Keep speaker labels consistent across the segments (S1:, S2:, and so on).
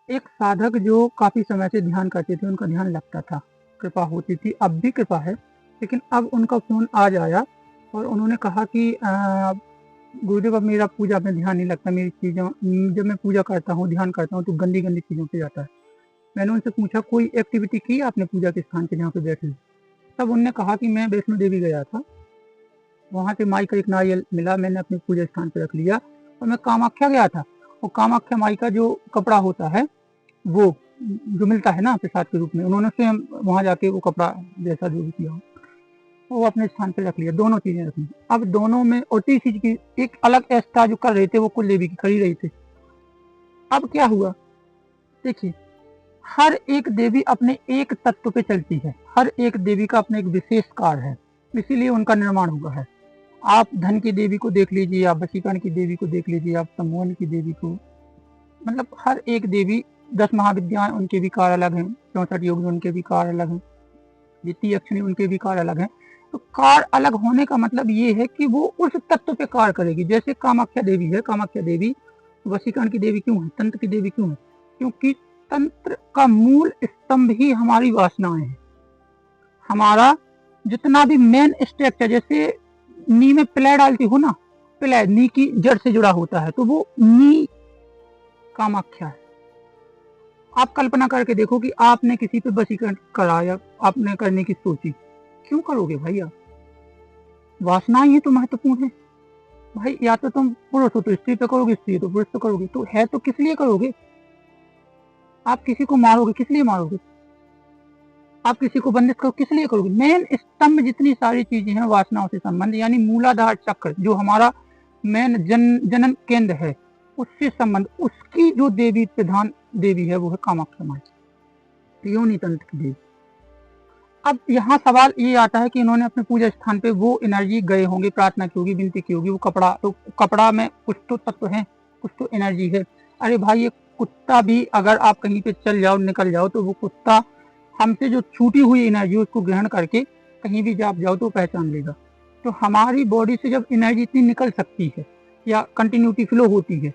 S1: एक साधक जो काफ़ी समय से ध्यान करते थे, उनका ध्यान लगता था, कृपा होती थी, अब भी कृपा है, लेकिन अब उनका फ़ोन आज आया और उन्होंने कहा कि गुरुदेव अब मेरा पूजा में ध्यान नहीं लगता, मेरी चीज़ों जब मैं पूजा करता हूँ, ध्यान करता हूँ तो गंदी-गंदी चीज़ों पे जाता है। मैंने उनसे पूछा कोई एक्टिविटी की आपने पूजा के स्थान पे जहाँ पे बैठे हो? तब उन्होंने कहा कि मैं वैष्णो देवी गया था, वहाँ से माई का एक नारियल मिला, मैंने अपने पूजा स्थान पे रख लिया और मैं कामाख्या गया था और कामाख्या माई का जो कपड़ा होता है वो जो मिलता है ना प्रसाद के रूप में, उन्होंने स्वयं वहाँ जाके वो कपड़ा जैसा जो भी किया हो, वो अपने स्थान पे रख लिया, दोनों चीज़ें रखी। अब दोनों में और तीसरी चीज़ की एक अलग एक्स्ट्रा जो कर रहे थे वो कुल देवी की कर ही रहे थे। अब क्या हुआ? देखिए, हर एक देवी अपने एक तत्व पे चलती है, हर एक देवी का अपना एक विशेष कार्य है, इसीलिए उनका निर्माण हुआ है। आप धन की देवी को देख लीजिए, आप वशीकरण की देवी को देख लीजिए, आप सम्मोहन की देवी को, मतलब हर एक देवी 10 महाविद्याएं उनके भी कार्य अलग हैं, 64 योग उनके भी कार्य अलग हैं, द्वितीय अक्षणी उनके भी कार्य अलग हैं। तो कार्य अलग होने का मतलब ये है कि वो उस तत्व पे कार्य करेगी। जैसे कामाख्या देवी है, कामाख्या देवी वशीकरण की देवी क्यों है, तंत्र की देवी क्यों है? क्योंकि तंत्र का मूल स्तंभ ही हमारी वासनाएं हैं। हमारा जितना भी मेन स्ट्रक्चर, जैसे नी में प्ले डालती हो ना, प्ले नी की जड़ से जुड़ा होता है, तो वो नी कामाख्या है। आप कल्पना करके देखो कि आपने किसी पे वशीकरण कराया, आपने करने की सोची, क्यों करोगे भाई आप? वासनाएं ही तो महत्वपूर्ण है भाई। या तो तुम पुरुष हो तो स्त्री पे करोगे, स्त्री तो पुरुष पे करोगे, तो है तो किस लिए करोगे? आप किसी को मारोगे किस लिए मारोगे? आप किसी को बंदिश करो किस लिए करोगे? मेन स्तंभ जितनी सारी चीजें हैं वासनाओं से संबंध, यानी मूलाधार चक्र जो हमारा मेन जनन केंद्र है उससे संबंध, उसकी जो देवी प्रधान देवी है वो है कामाख्या माई, योनि तंत्र की देवी। अब यहाँ सवाल ये आता है कि इन्होंने अपने पूजा स्थान पे वो एनर्जी गए होंगे, प्रार्थना की होगी, विनती की होगी, वो कपड़ा, तो कपड़ा में कुछ तो तत्व है, कुछ तो एनर्जी है। अरे भाई, ये कुत्ता भी अगर आप कहीं पे चल जाओ, निकल जाओ, तो वो कुत्ता हमसे जो छूटी हुई एनर्जी उसको ग्रहण करके कहीं भी आप जाओ तो पहचान लेगा। तो हमारी बॉडी से जब एनर्जी इतनी निकल सकती है या कंटिन्यूटी फ्लो होती है,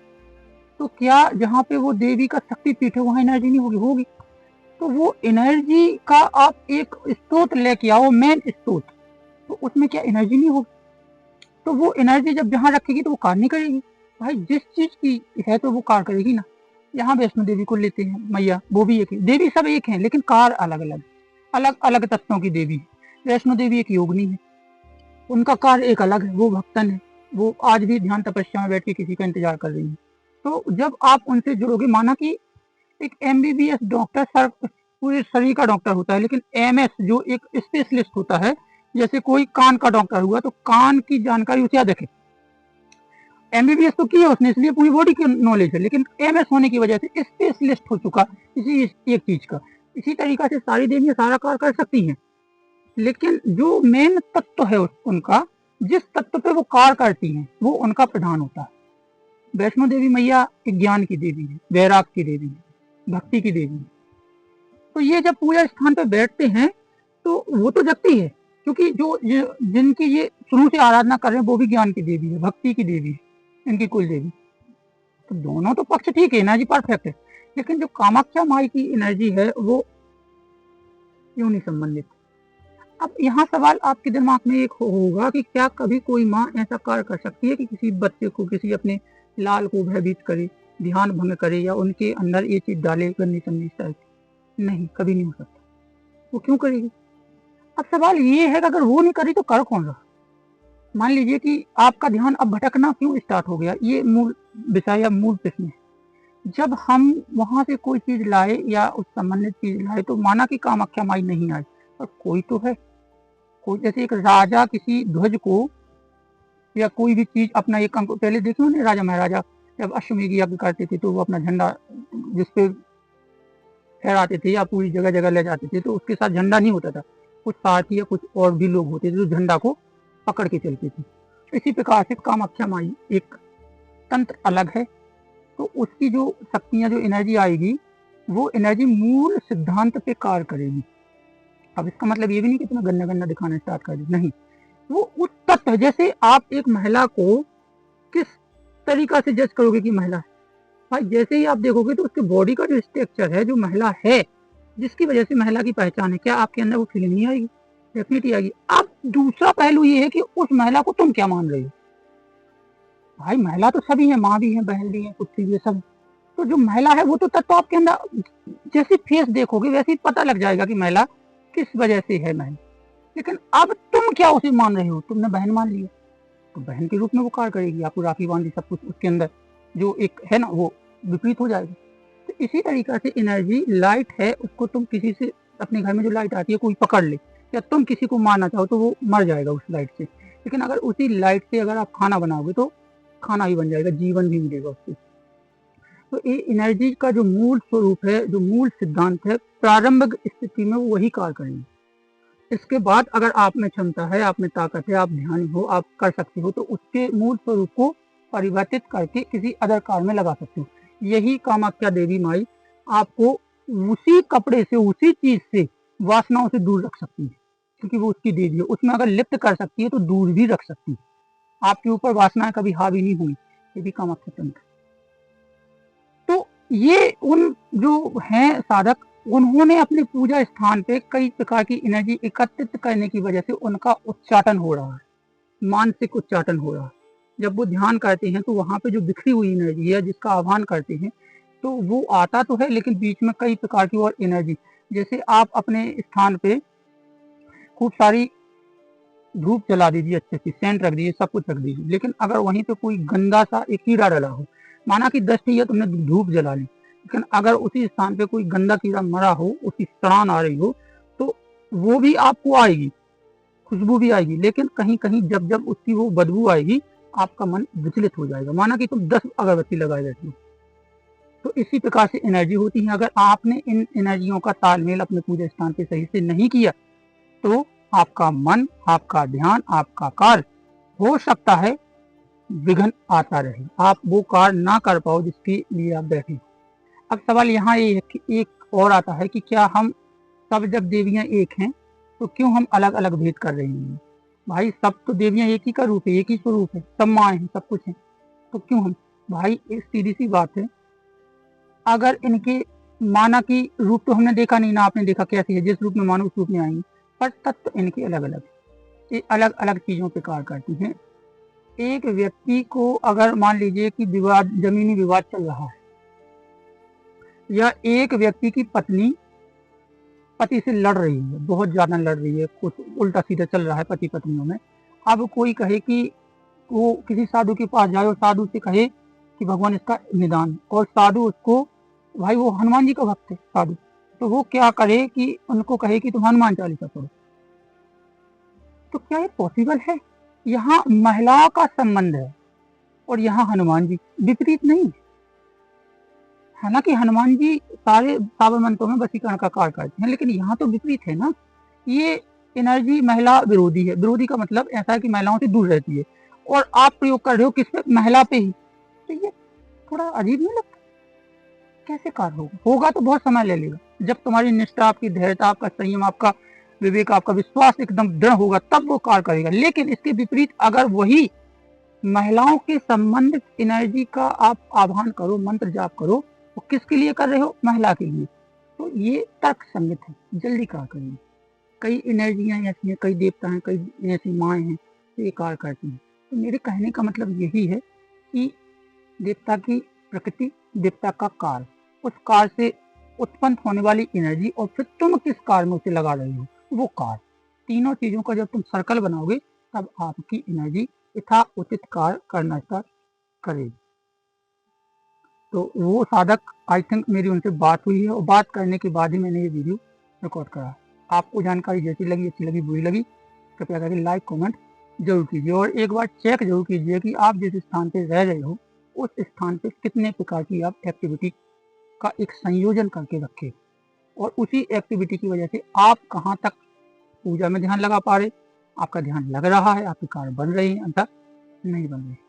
S1: तो क्या जहाँ पे वो देवी का शक्तिपीठ है वहाँ एनर्जी नहीं होगी? होगी। तो वो एनर्जी का आप एक स्रोत लेके आओ, मेन स्रोत, तो उसमें क्या एनर्जी नहीं होगी? तो वो एनर्जी जब जहाँ रखेगी तो वो कार्य नहीं करेगी। भाई जिस चीज की है तो वो कार्य करेगी ना। यहाँ वैष्णो देवी को लेते हैं, मैया वो भी एक है, देवी सब एक है लेकिन कार्य अलग अलग, अलग अलग तत्वों की देवी है। वैष्णो देवी एक योगिनी है, उनका कार्य एक अलग है, वो भक्तन है, वो आज भी ध्यान तपस्या में बैठ के किसी का इंतजार कर रही है। तो जब आप उनसे जुड़ोगे, माना कि एक एमबीबीएस डॉक्टर सर पूरे शरीर का डॉक्टर होता है, लेकिन एमएस जो एक स्पेशलिस्ट होता है, जैसे कोई कान का डॉक्टर हुआ तो कान की जानकारी उसे याद रखे। एमबीबीएस तो की है उसने, इसलिए पूरी बॉडी की नॉलेज है, लेकिन एमएस होने की वजह से स्पेशलिस्ट हो चुका इसी एक चीज का। इसी तरीका से सारी देवियां सारा कार्य कर सकती हैं, लेकिन जो मेन तत्व है उनका, जिस तत्व पे वो कार्य करती हैं, वो उनका प्रधान होता है। वैष्णो देवी मैया ज्ञान की देवी है, वैराग की देवी है, भक्ति की देवी है। तो ये जब पूजा स्थान पर बैठते हैं तो वो तो जगती है, क्योंकि जो जिनकी ये शुरू से आराधना कर रहे हैं वो भी ज्ञान की देवी है, भक्ति की देवी है, इनकी कुल देवी। तो दोनों तो पक्ष ठीक है, एनर्जी परफेक्ट है, लेकिन जो कामाख्या माई की एनर्जी है वो क्यों नहीं संबंधित? अब यहाँ सवाल आपके दिमाग में एक होगा कि क्या कभी कोई माँ ऐसा कार्य कर सकती है कि किसी बच्चे को, किसी अपने लाल को भयभीत करे, ध्यान भंग करे या उनके अंदर ये चीज डाले गंदी संदेश टाइप? नहीं, कभी नहीं हो सकता। वो क्यों करेगी? अब सवाल ये है कि अगर वो नहीं करी तो कर कौन रहा? मान लीजिए कि आपका ध्यान अब भटकना क्यों स्टार्ट हो गया, ये मूल विषय या मूल प्रश्न है। जब हम वहां से कोई चीज लाए या उस संबंधित चीज लाए, तो माना कि कामाख्या माई नहीं आई, पर कोई तो है, कोई, जैसे एक राजा किसी ध्वज को या कोई भी चीज अपना एक अंक, पहले देखे होंगे राजा महाराजा जब अश्वमेध यज्ञ करते थे तो वो अपना झंडा जिसपे फहराते थे या पूरी जगह जगह ले जाते थे, तो उसके साथ झंडा नहीं होता था, कुछ सारथी या कुछ और भी लोग होते थे जो झंडा को पकड़ के चलते थे। इसी प्रकार से कामाख्या माई एक तंत्र अलग है, तो उसकी जो शक्तियां, जो एनर्जी आएगी, वो एनर्जी मूल सिद्धांत पे कार्य करेगी। अब इसका मतलब ये भी नहीं कि तुम्हें गन्ना गन्ना दिखाना स्टार्ट कर दी, नहीं, वो उस तत्व, जैसे आप एक महिला को किस तरीका से जज करोगे कि महिला है? भाई जैसे ही आप देखोगे तो उसके बॉडी का जो स्ट्रक्चर है, जो महिला है, जिसकी वजह से महिला की पहचान है, क्या आपके अंदर वो फीलिंग नहीं आएगी? डेफिनेटली आएगी। अब दूसरा पहलू ये है कि उस महिला को तुम क्या मान रही हो? भाई महिला तो सभी है, माँ भी है, बहन भी है, कुछ भी है, सब। तो जो महिला है वो तो तत्व आपके अंदर, जैसे फेस देखोगे वैसे ही पता लग जाएगा कि महिला किस वजह से है महिला। लेकिन अब तुम क्या उसे मान रहे हो? तुमने बहन मान लिया, तो बहन के रूप में वो कार्य करेगी, आपको राखी बांधी, सब कुछ उसके अंदर जो एक है ना, वो विपरीत हो जाएगा। तो इसी तरीका से एनर्जी लाइट है, उसको तुम किसी से, अपने घर में जो लाइट आती है कोई पकड़ ले, या तुम किसी को मारना चाहो तो वो मर जाएगा उस लाइट से। लेकिन अगर उसी लाइट से अगर आप खाना बनाओगे तो खाना ही बन जाएगा, जीवन भी मिलेगा उससे। तो ये एनर्जी का जो मूल स्वरूप है, जो मूल सिद्धांत है, प्रारंभिक स्थिति में वो वही कार्य करेंगे। इसके बाद अगर आप में क्षमता है, आप में ताकत है, आप ध्यानी हो, आप कर सकते हो, तो उसके मूल स्वरूप को परिवर्तित करके किसी अदर कार्य में लगा सकते हो। यही कामाख्या देवी माई आपको उसी कपड़े से, उसी चीज से, वासनाओं से दूर रख सकती है, क्योंकि वो उसकी देवी है। उसमें अगर लिप्त कर सकती है तो दूर भी रख सकती है। आपके ऊपर वासनाएं कभी हावी नहीं हुई, ये भी कामाख्या तंत्र। तो ये उन जो हैं साधक, उन्होंने अपने पूजा स्थान पे कई प्रकार की एनर्जी एकत्रित करने की वजह से उनका उच्चाटन हो रहा है, मानसिक उच्चाटन हो रहा है। जब वो ध्यान करते हैं तो वहां पे जो बिखरी हुई एनर्जी है, जिसका आह्वान करते हैं, तो वो आता तो है, लेकिन बीच में कई प्रकार की और एनर्जी, जैसे आप अपने स्थान पे खूब सारी धूप जला दीजिए, अच्छे से सेंट रख दीजिए, सब कुछ रख दीजिए, लेकिन अगर वहीं पे कोई गंदा सा एक कीड़ा डला हो, माना कि 10 है तुमने धूप जला ली, लेकिन अगर उसी स्थान पे कोई गंदा कीड़ा मरा हो, उसकी सड़ान आ रही हो, तो वो भी आपको आएगी, खुशबू भी आएगी, लेकिन कहीं कहीं जब जब उसकी वो बदबू आएगी, आपका मन विचलित हो जाएगा, माना कि तुम 10 अगरबत्ती लगाए रहती हो। तो इसी प्रकार से एनर्जी होती है। अगर आपने इन एनर्जियों का तालमेल अपने पूजा स्थान पे सही से नहीं किया, तो आपका मन, आपका ध्यान, आपका कार्य हो सकता है विघ्न आता रहे, आप वो कार्य ना कर पाओ जिसके लिए आप बैठे हो। अब सवाल यहाँ ये है कि एक और आता है कि क्या हम सब, जब देवियां एक हैं, तो क्यों हम अलग अलग भेद कर रहे हैं? भाई सब तो देवियां एक ही का रूप है, एक ही स्वरूप है, सब माँ है, सब कुछ है, तो क्यों हम? भाई एक सीधी सी बात है, अगर इनके माना कि रूप तो हमने देखा नहीं ना, आपने देखा कैसे है, जिस रूप में मानो उस रूप में आएंगे, पर तत्व तो इनके अलग अलग, ये अलग अलग चीजों पे कार्य करती हैं। एक व्यक्ति को अगर मान लीजिए कि विवाद, जमीनी विवाद चल रहा है, या एक व्यक्ति की पत्नी पति से लड़ रही है, बहुत ज्यादा लड़ रही है, कुछ उल्टा सीधा चल रहा है पति पत्नियों में। अब कोई कहे कि वो किसी साधु के पास जाए और साधु से कहे कि भगवान इसका निदान, और साधु उसको, भाई वो हनुमान जी का भक्त है साधु, तो वो क्या करे कि उनको कहे कि तुम हनुमान चालीसा पढ़ो, तो क्या ये पॉसिबल है? यहाँ महिलाओं का संबंध है और यहाँ हनुमान जी, विपरीत नहीं। हालांकि हनुमान जी सारे साबर मंत्रों में वशीकरण का कार्य करते हैं, लेकिन यहाँ तो विपरीत है ना। ये एनर्जी महिला विरोधी है। विरोधी का मतलब ऐसा है कि महिलाओं से दूर रहती है, और आप प्रयोग कर रहे हो किस पे? महिला पे ही। तो ये थोड़ा अजीब नहीं लगता? कैसे कार्य होगा? होगा तो बहुत समय ले लेगा। जब तुम्हारी निष्ठा, आपकी धैर्यता, आपका संयम, आपका विवेक, आपका विश्वास एकदम दृढ़ होगा, तब वो कार्य करेगा। लेकिन इसके विपरीत अगर वही महिलाओं के संबंधित एनर्जी का आप आह्वान करो, मंत्र जाप करो, तो किसके लिए कर रहे हो? महिला के लिए। तो ये तर्क संगत है, जल्दी कार्य करेंगे। कई एनर्जियां ऐसी हैं, कई देवता हैं, कई ऐसी माएँ हैं तो ये कार्य करती हैं। तो मेरे कहने का मतलब यही है कि देवता की प्रकृति, देवता का कार्य, उस कार्य से उत्पन्न होने वाली एनर्जी, और फिर तुम किस कार्य में उसे लगा रहे हो, वो कार्य, तीनों चीजों का जब तुम सर्कल बनाओगे, तब आपकी एनर्जी यथा उचित कार्य करना स्टार्ट करेगी। तो वो साधक, आई थिंक मेरी उनसे बात हुई है, और बात करने के बाद ही मैंने ये वीडियो रिकॉर्ड करा। आपको जानकारी जैसी लगी, अच्छी लगी, बुरी लगी, कृपया करके लाइक कमेंट जरूर कीजिए, और एक बार चेक जरूर कीजिए कि आप जिस स्थान पे रह रहे हो, उस स्थान पे कितने प्रकार की आप एक्टिविटी का एक संयोजन करके रखें, और उसी एक्टिविटी की वजह से आप कहाँ तक पूजा में ध्यान लगा पा रहे, आपका ध्यान लग रहा है, आपके कार्य बन रहे हैं, अंतर नहीं बन रहे।